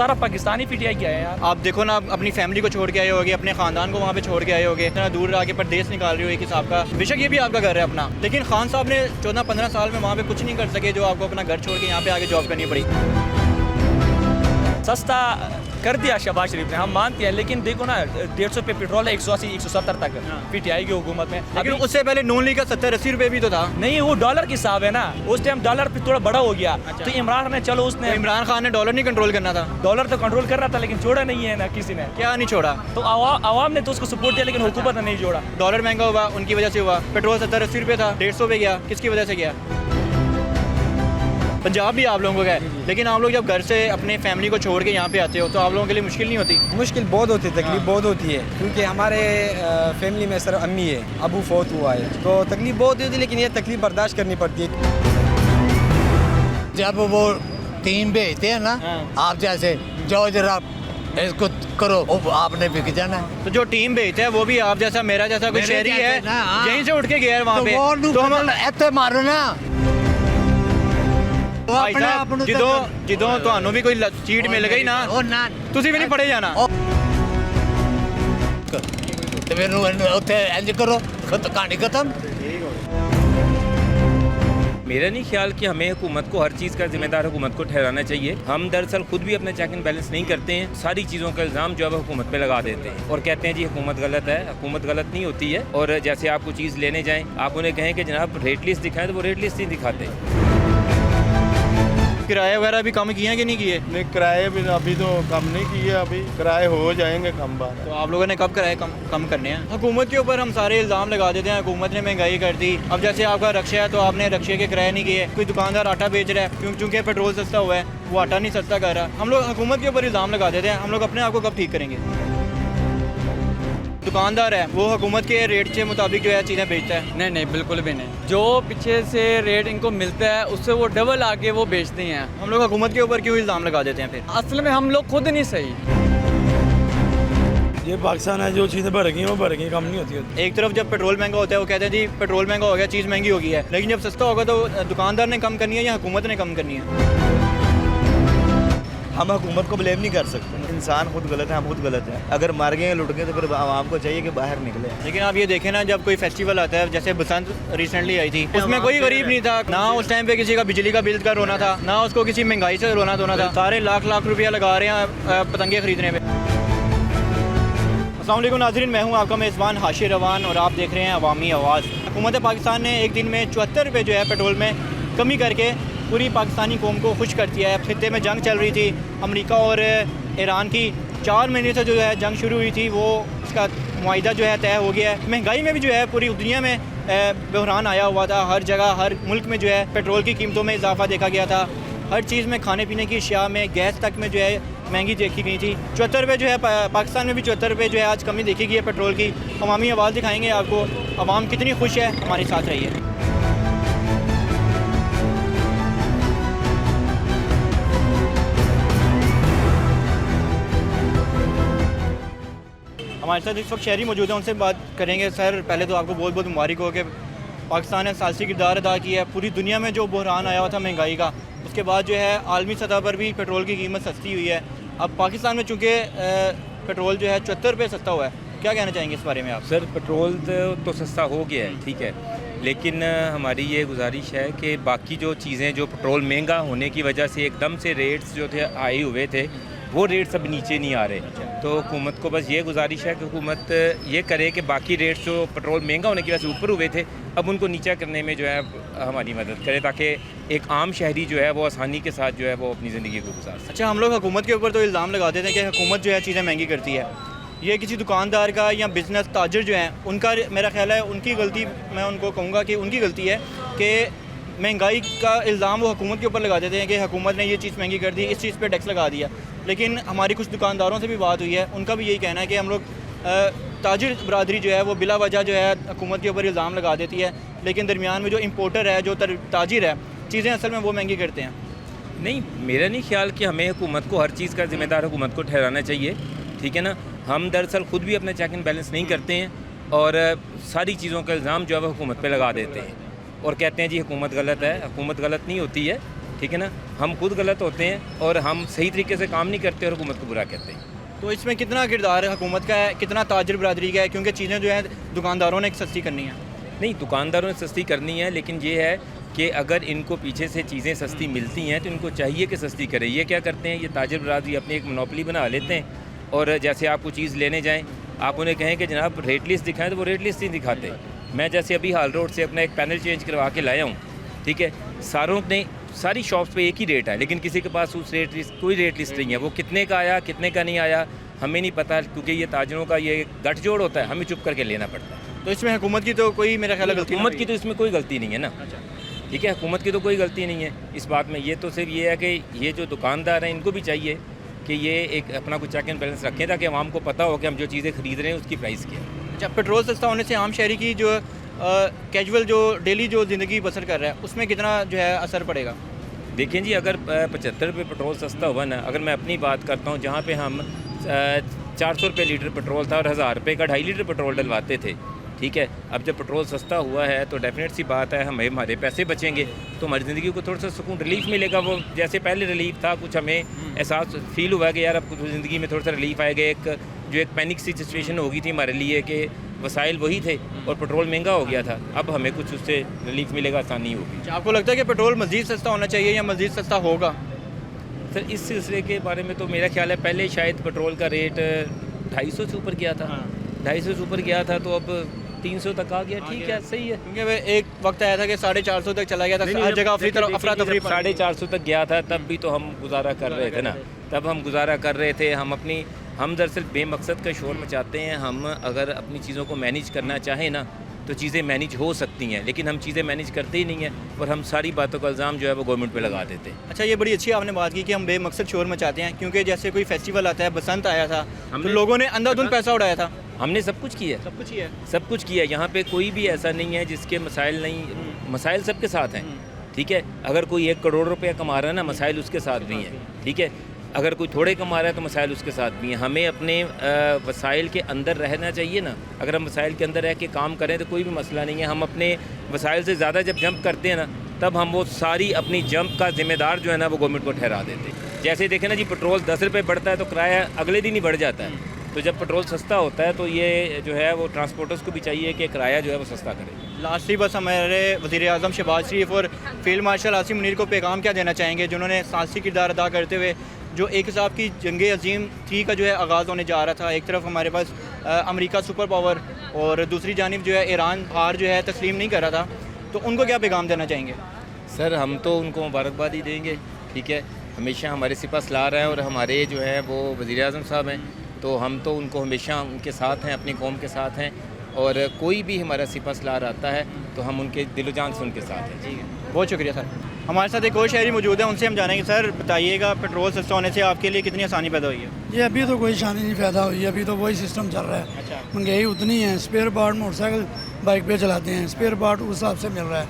सारा पाकिस्तानी पीटीआई किया है यार। आप देखो ना, अपनी फैमिली को छोड़ के आए होगे, अपने खानदान को वहाँ पे छोड़ के आए होगे, इतना दूर आके परदेश निकाल रहे हो एक हिसाब का। बेशक ये भी आपका घर है अपना, लेकिन खान साहब ने 14-15 साल में वहाँ पे कुछ नहीं कर सके जो आपको अपना घर छोड़ के यहाँ पे आके जॉब करनी पड़ी। सस्ता कर दिया शहबाज शरीफ ने, हम मानते हैं, लेकिन देखो ना 150 पे पेट्रोल है, 180-170 तक पीटीआई की हुकूमत में। लेकिन उससे पहले नून लीग का 70-80 रुपये भी तो था। नहीं, वो डॉलर के हिसाब है ना, उस टाइम डॉलर पे थोड़ा बड़ा हो गया। तो इमरान ने चलो उसने तो इमरान खान ने डॉलर नहीं कंट्रोल करना था? डॉलर तो कंट्रोल कर रहा था, लेकिन छोड़ा नहीं है ना किसी ने। क्या नहीं छोड़ा? तो आवाम ने तो उसको सपोर्ट दिया, लेकिन हुकूमत ने नहीं जोड़ा। डॉलर महंगा हुआ उनकी वजह से हुआ। पेट्रोल 70-80 रुपये था, 150 पे गया, किसकी वजह से गया? पंजाब भी आप लोगों का है, लेकिन आप लोग जब घर से अपने फैमिली को छोड़ के यहाँ पे आते हो तो आप लोगों के लिए मुश्किल नहीं होती? मुश्किल बहुत होती है, तकलीफ बहुत होती है, क्योंकि हमारे फैमिली में सर अम्मी है, अबू फौत हुआ है, तो तकलीफ बहुत होती है, लेकिन ये तकलीफ बर्दाश्त करनी पड़ती है। जब वो टीम भेजते हैं ना, आप जैसे जाओ जरा इसको करो, आपने बिक जाना है। तो जो टीम भेजता है वो भी आप जैसा मेरा जैसा कोई शहरी है, यहीं से उठ के गया है वहाँ पे, तो हम ऐसे मारो ना। भाई साहब, जिदों ਤੁਹਾਨੂੰ भी कोई चीट मिल गई ना, ਤੁਸੀਂ भी नहीं पढ़े जाना। तो फिर उत्थे इंज करो, कहानी खत्म। मेरा नहीं ख्याल कि हमें हुकूमत को हर चीज़ का जिम्मेदार हुकूमत को ठहराना चाहिए। हम दरअसल खुद भी अपने चेक एंड बैलेंस नहीं करते हैं, सारी चीज़ों का इल्ज़ाम जो है हुकूमत पे लगा देते हैं और कहते हैं जी हुकूमत गलत है। हुकूमत गलत नहीं होती है, और जैसे आप कोई चीज़ लेने जाएँ, आप उन्हें कहें कि जनाब रेट लिस्ट दिखाएं, तो वो रेट लिस्ट नहीं दिखाते। किराए वगैरह भी कम किए हैं कि नहीं किए? नहीं, किराए भी अभी तो कम नहीं किए, अभी किराए हो जाएंगे कम बार। तो आप लोगों ने कब किराए कम करने हैं? हुकूमत के ऊपर हम सारे इल्ज़ाम लगा देते हैं, हुकूमत ने महंगाई कर दी। अब जैसे आपका रक्शा है तो आपने रक्शे के किराए नहीं किए, कोई दुकानदार आटा बेच रहा है क्योंकि पेट्रोल सस्ता हुआ है, वो आटा नहीं सस्ता कर रहा। हम लोग हुकूमत के ऊपर इल्ज़ाम लगा देते हैं, हम लोग अपने आप को कब ठीक करेंगे? दुकानदार है वो हुकूमत के रेट के मुताबिक जो है चीज़ें बेचता है। नहीं नहीं, बिल्कुल भी नहीं। जो पीछे से रेट इनको मिलता है उससे वो डबल आके वो बेचते हैं। हम लोग हुकूमत के ऊपर क्यों इल्ज़ाम लगा देते हैं फिर? असल में हम लोग खुद नहीं सही। ये पाकिस्तान है, जो चीज़ें बढ़ गई वो बढ़ गई, कम नहीं होती। एक तरफ जब पेट्रोल महंगा होता है वो कहते हैं जी पेट्रोल महंगा हो गया, चीज़ महंगी हो गई है, लेकिन जब सस्ता होगा तो दुकानदार ने कम करनी है या हुकूमत ने कम करनी है? हम हुकूमत को ब्लेम नहीं कर सकते, इंसान खुद गलत है, हम खुद गलत हैं। अगर मर गए लुट गए तो फिर आवाम को चाहिए कि बाहर निकले। लेकिन आप ये देखें ना, जब कोई फेस्टिवल आता है, जैसे बसंत रिसेंटली आई थी, उसमें कोई गरीब नहीं था ना। उस टाइम पे किसी का बिजली का बिल का रोना था ना, उसको किसी महंगाई से रोना धोना था। सारे लाख रुपया लगा रहे हैं पतंगे खरीदने पे। अस्सलाम वालेकुम नाज़रीन, मैं हूँ आपका मेज़बान हाशिर रवान और आप देख रहे हैं अवामी आवाज़। हुकूमत पाकिस्तान ने एक दिन में 74 रुपये जो है पेट्रोल में कमी करके पूरी पाकिस्तानी कौम को खुश कर दिया है। खित्ते में जंग चल रही थी अमेरिका और ईरान की, 4 महीने से जो है जंग शुरू हुई थी, वो उसका मुआहिदा जो है तय हो गया है। महंगाई में भी जो है पूरी दुनिया में बहरान आया हुआ था। हर जगह हर मुल्क में जो है पेट्रोल की कीमतों में इजाफा देखा गया था। हर चीज़ में, खाने पीने की अशिया में, गैस तक में जो है महंगी देखी गई थी। 74 रुपये जो है पाकिस्तान में भी 74 रुपये जो है आज कमी देखी गई है पेट्रोल की। अवामी आवाज़ दिखाएंगे आपको, अवाम कितनी खुश है। हमारे साथ रहिए। हमारे साथ इस वक्त शहरी मौजूद हैं, उनसे बात करेंगे। सर, पहले तो आपको बहुत बहुत मुबारक हो कि पाकिस्तान ने सालसी किरदार अदा किया है। पूरी दुनिया में जो बहरान आया हुआ था महंगाई का, उसके बाद जो है आलमी सतह पर भी पेट्रोल की कीमत सस्ती हुई है। अब पाकिस्तान में चूँकि पेट्रोल जो है 74 रुपये सस्ता हुआ है, क्या कहना चाहेंगे इस बारे में आप? सर, पेट्रोल तो सस्ता हो गया है, ठीक है, लेकिन हमारी ये गुजारिश है कि बाकी जो चीज़ें, जो पेट्रोल महंगा होने की वजह से एकदम से रेट्स जो थे आए हुए थे, वो रेट्स अब नीचे नहीं आ रहे। तो हुकूमत को बस ये गुजारिश है कि हुकूमत ये करे कि बाकी रेट्स जो पेट्रोल महंगा होने की वजह से ऊपर हुए थे, अब उनको नीचा करने में जो है हमारी मदद करे, ताकि एक आम शहरी जो है वो आसानी के साथ जो है वो अपनी ज़िंदगी को गुजार सके। अच्छा, हम लोग हुकूमत के ऊपर तो इल्ज़ाम लगा देते हैं कि हुकूमत जो है चीज़ें महंगी करती है। ये किसी दुकानदार का या बिज़नेस ताजर जो हैं उनका, मेरा ख्याल है उनकी गलती, मैं उनको कहूँगा कि उनकी गलती है कि महंगाई का इल्ज़ाम वो हुकूमत के ऊपर लगा देते हैं कि हुकूमत ने ये चीज़ महंगी कर दी, इस चीज़ पे टैक्स लगा दिया। लेकिन हमारी कुछ दुकानदारों से भी बात हुई है, उनका भी यही कहना है कि हम लोग ताजिर बरादरी जो है वो बिला वजह जो है हुकूमत के ऊपर इल्ज़ाम लगा देती है, लेकिन दरमियान में जो इम्पोर्टर है, जो ताजिर है, चीज़ें असल में वो महंगी करते हैं। नहीं, मेरा नहीं ख्याल कि हमें हुकूमत को हर चीज़ का जिम्मेदार हुकूमत को ठहराना चाहिए, ठीक है ना। हम दरअसल खुद भी अपने चेक एंड बैलेंस नहीं करते हैं और सारी चीज़ों का इल्ज़ाम जो है वो हुकूमत पे लगा देते हैं और कहते हैं जी हुकूमत गलत है। हुकूमत गलत नहीं होती है, ठीक है ना। हम खुद गलत होते हैं और हम सही तरीके से काम नहीं करते और हुकूमत को बुरा कहते हैं। तो इसमें कितना किरदार हुकूमत का है, कितना ताजिर बरादरी का है, क्योंकि चीज़ें जो है दुकानदारों ने सस्ती करनी है। नहीं, दुकानदारों ने सस्ती करनी है, लेकिन ये है कि अगर इनको पीछे से चीज़ें सस्ती मिलती हैं तो इनको चाहिए कि सस्ती करें। ये क्या करते हैं, ये ताजिर बरादरी अपनी एक मोनोपली बना लेते हैं और जैसे आपको चीज़ लेने जाएं आप उन्हें कहें कि जनाब रेट लिस्ट दिखाएं तो वो रेट लिस्ट नहीं दिखाते। मैं जैसे अभी हाल रोड से अपना एक पैनल चेंज करवा के लाया हूँ, ठीक है, सारी शॉप्स पे एक ही रेट है, लेकिन किसी के पास उस रेट लिस्ट कोई रेट लिस्ट नहीं है। वो कितने का आया कितने का नहीं आया हमें नहीं पता, क्योंकि ये ताजरों का ये गठजोड़ होता है, हमें चुप करके लेना पड़ता है। तो इसमें हुकूमत की तो कोई मेरा ख्याल है गलती हुकूमत की तो इसमें कोई गलती नहीं है ना, ठीक है, हुकूमत की तो कोई गलती नहीं है इस बात में। ये तो सिर्फ ये है कि ये जो दुकानदार हैं इनको भी चाहिए कि ये एक अपना कुछ चेक एंड बैलेंस रखें ताकि आवाम को पता हो कि हम जो चीज़ें खरीद रहे हैं उसकी प्राइस क्या है। अच्छा, पेट्रोल सस्ता होने से आम शहरी की जो कैजुअल जो डेली जो ज़िंदगी बसर कर रहा है उसमें कितना जो है असर पड़ेगा? देखें जी, अगर 75 रुपये पेट्रोल सस्ता हुआ ना, अगर मैं अपनी बात करता हूँ, जहाँ पे हम 400 रुपये लीटर पेट्रोल था और 1000 रुपये का 2.5 लीटर पेट्रोल डलवाते थे, ठीक है, अब जब पेट्रोल सस्ता हुआ है तो डेफिनेट सी बात है हमारे पैसे बचेंगे तो हमारी ज़िंदगी को थोड़ा सा सुकून रिलीफ मिलेगा। वो जैसे पहले रिलीफ था, कुछ हमें एहसास फील हुआ कि यार अब कुछ ज़िंदगी में थोड़ा सा रिलीफ आएगा। एक पैनिक सी सिचुएशन हो गई थी हमारे लिए कि वसाइल वही थे और पेट्रोल महंगा हो गया था, अब हमें कुछ उससे रिलीफ मिलेगा, आसानी होगी। आपको लगता है कि पेट्रोल मज़ीद सस्ता होना चाहिए या मज़ीद सस्ता होगा? सर, इस सिलसिले के बारे में तो मेरा ख्याल है पहले शायद पेट्रोल का रेट 250 से ऊपर गया था, 250 से ऊपर गया था, तो अब 300 तक आ गया, ठीक है, सही है। क्योंकि एक वक्त आया था कि 450 तक चला गया था, हर जगह अफरा तफरी 450 तक गया था, तब भी तो हम गुजारा कर रहे थे ना, तब हम गुजारा कर रहे थे। हम दरअसल बेमकसद का शोर मचाते हैं। हम अगर अपनी चीज़ों को मैनेज करना चाहें ना तो चीज़ें मैनेज हो सकती हैं, लेकिन हम चीज़ें मैनेज करते ही नहीं हैं और हम सारी बातों का इल्ज़ाम जो है वो गवर्नमेंट पे लगा देते हैं। अच्छा, ये बड़ी अच्छी आपने बात की कि हम बेमकसद शोर मचाते हैं, क्योंकि जैसे कोई फेस्टिवल आता है, बसंत आया था, तो लोगों ने अंधाधुंध पैसा उड़ाया था। हमने सब कुछ किया, सब कुछ ही है, सब कुछ किया। यहाँ पे कोई भी ऐसा नहीं है जिसके मसाइल नहीं, मसाइल सबके साथ हैं, ठीक है। अगर कोई 1 करोड़ रुपया कमा रहा है ना, मसाइल उसके साथ भी हैं, ठीक है। अगर कोई थोड़े कमा रहा है तो मसाइल उसके साथ भी हैं। हमें अपने वसाइल के अंदर रहना चाहिए ना। अगर हम वसाइल के अंदर रह के काम करें तो कोई भी मसला नहीं है। हम अपने वसाइल से ज़्यादा जब जंप करते हैं ना, तब हम वो सारी अपनी जंप का ज़िम्मेदार जो है ना वो गवर्नमेंट को ठहरा देते हैं। जैसे देखें ना जी, पेट्रोल 10 रुपये बढ़ता है तो किराया अगले दिन ही बढ़ जाता है। तो जब पेट्रोल सस्ता होता है तो ये जो है वो ट्रांसपोर्टर्स को भी चाहिए कि किराया जो है वो सस्ता करें। लास्टली बस हमारे वज़ीर आज़म शहबाज शरीफ और फील्ड मार्शल आसिम मुनीर को पैगाम क्या देना चाहेंगे, जिन्होंने साहसी किरदार अदा करते हुए जो एक हिसाब की जंग अजीम थी का जो है आगाज़ होने जा रहा था। एक तरफ हमारे पास अमेरिका सुपर पावर और दूसरी जानिब जो है ईरान हार जो है तस्लीम नहीं कर रहा था, तो उनको क्या पैगाम देना चाहेंगे? सर, हम तो उनको मुबारकबाद ही देंगे, ठीक है। हमेशा हमारे सिपा सलार हैं और हमारे जो है वो वज़ीर आज़म साहब हैं, तो हम तो उनको हमेशा उनके साथ हैं, अपनी कौम के साथ हैं, और कोई भी हमारा सिपा सलार आता है तो हम उनके दिलो जान से उनके साथ हैं। ठीक है, बहुत शुक्रिया सर। हमारे साथ एक और शहरी मौजूद है, उनसे हम जानेंगे। सर बताइएगा, पेट्रोल सस्ता होने से आपके लिए कितनी आसानी पैदा हुई है? ये अभी तो कोई आसानी नहीं पैदा हुई है, अभी तो वही सिस्टम चल रहा है। अच्छा, महंगाई उतनी है, स्पेयर पार्ट मोटरसाइकिल बाइक पे चलाते हैं, स्पेयर पार्ट उस हिसाब से मिल रहा है,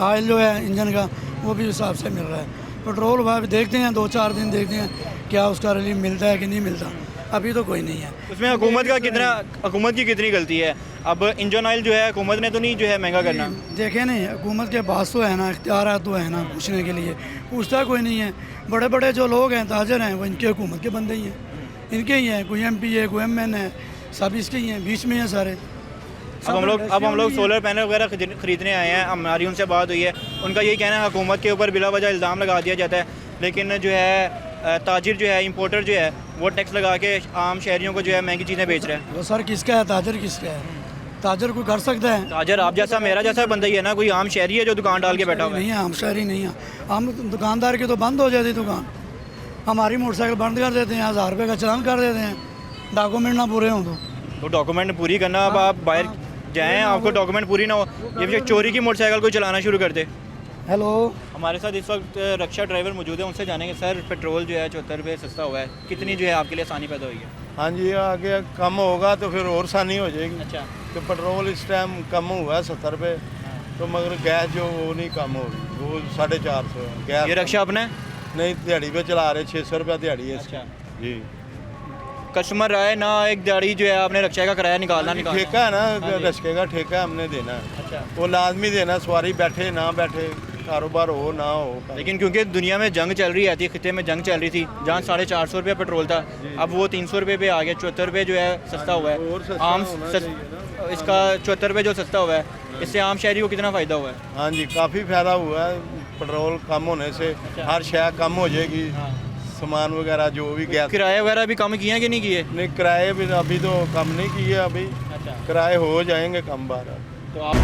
ऑयल जो है इंजन का वो भी उस हिसाब से मिल रहा है। पेट्रोल भाव देखते हैं, 2-4 दिन देखते हैं क्या उसका रिलीफ मिलता है कि नहीं मिलता, अभी तो कोई नहीं है। उसमें हुकूमत की कितनी गलती है? अब इंजन ऑयल जो है हुकूमत ने तो नहीं जो है महंगा करना। देखे नहीं, हुकूमत के पास तो है ना, इख्तियार तो है ना पूछने के लिए, पूछता कोई नहीं है। बड़े बड़े जो लोग हैं, ताजर हैं, वो इनके हुकूमत के बंदे ही हैं, इनके ही हैं। कोई MP है, कोई MN है, सब इसके ही हैं, बीच में हैं सारे। अब हम लोग सोलर पैनल वगैरह खरीदने आए हैं, हमारी उनसे बात हुई है, उनका यही कहना है हुकूमत के ऊपर बिला वजह इल्ज़ाम लगा दिया जाता है, लेकिन जो है ताजिर जो है, इंपोर्टर जो है, वो टैक्स लगा के आम शहरियों को जो है महंगी चीज़ें बेच रहे हैं। वो सर किसका है, ताजर किसका है? ताजर कोई कर सकता है? ताजर आप जैसा मेरा जैसा बंदा ही है ना, कोई आम शहरी है जो दुकान डाल के बैठा हुआ है? नहीं है, आम शहरी नहीं है। हम दुकानदार की तो बंद हो जाती दुकान, हमारी मोटरसाइकिल बंद कर देते हैं, 1000 रुपये का चालान कर देते हैं, डॉक्यूमेंट ना पूरे हों तो डॉक्यूमेंट पूरी करना। अब आप बाहर जाएँ, आपको डॉक्यूमेंट पूरी ना हो, ये चोरी की मोटरसाइकिल कोई चलाना शुरू कर दे। हेलो, हमारे साथ इस वक्त रक्षा ड्राइवर मौजूद है, उनसे जानेंगे सर पेट्रोल जो है 74 रुपये सस्ता हुआ है, कितनी जो है आपके लिए आसानी पैदा हुई है? हाँ जी, आगे कम होगा तो फिर और आसानी हो जाएगी। अच्छा, तो पेट्रोल इस टाइम कम हुआ है 70 रुपये, तो मगर गैस जो वो नहीं कम होगी, वो 450 है गैस। ये रक्षा अपना है? नहीं, दिहाड़ी पे चला रहे, 600 रुपया दिहाड़ी है इसकी। अच्छा जी, कस्टमर आए ना, एक दिहाड़ी जो है आपने रक्षा का किराया निकालना ठेका है ना, रस्के का ठेका हमने देना है। अच्छा, वो लाजमी देना, सवारी बैठे ना बैठे कारोबार हो ना हो। लेकिन क्योंकि दुनिया में जंग चल रही है, खिते में जंग चल रही थी, जहाँ 450 रुपये पेट्रोल था, अब वो 300 रुपये पे आ गया, 74 रुपये जो है सस्ता हुआ और है। सस्ता आम होना चाहिए ना। इसका 74 रुपये जो सस्ता हुआ है, इससे आम शहरी को कितना फ़ायदा हुआ है? हाँ जी, काफ़ी फ़ायदा हुआ है पेट्रोल कम होने से। हर शय कम हो जाएगी, सामान वगैरह जो भी गैस। किराए वगैरह भी कम किए हैं कि नहीं किए? नहीं, किराए भी अभी तो कम नहीं किए, अभी किराए हो जाएंगे कम बार। तो आप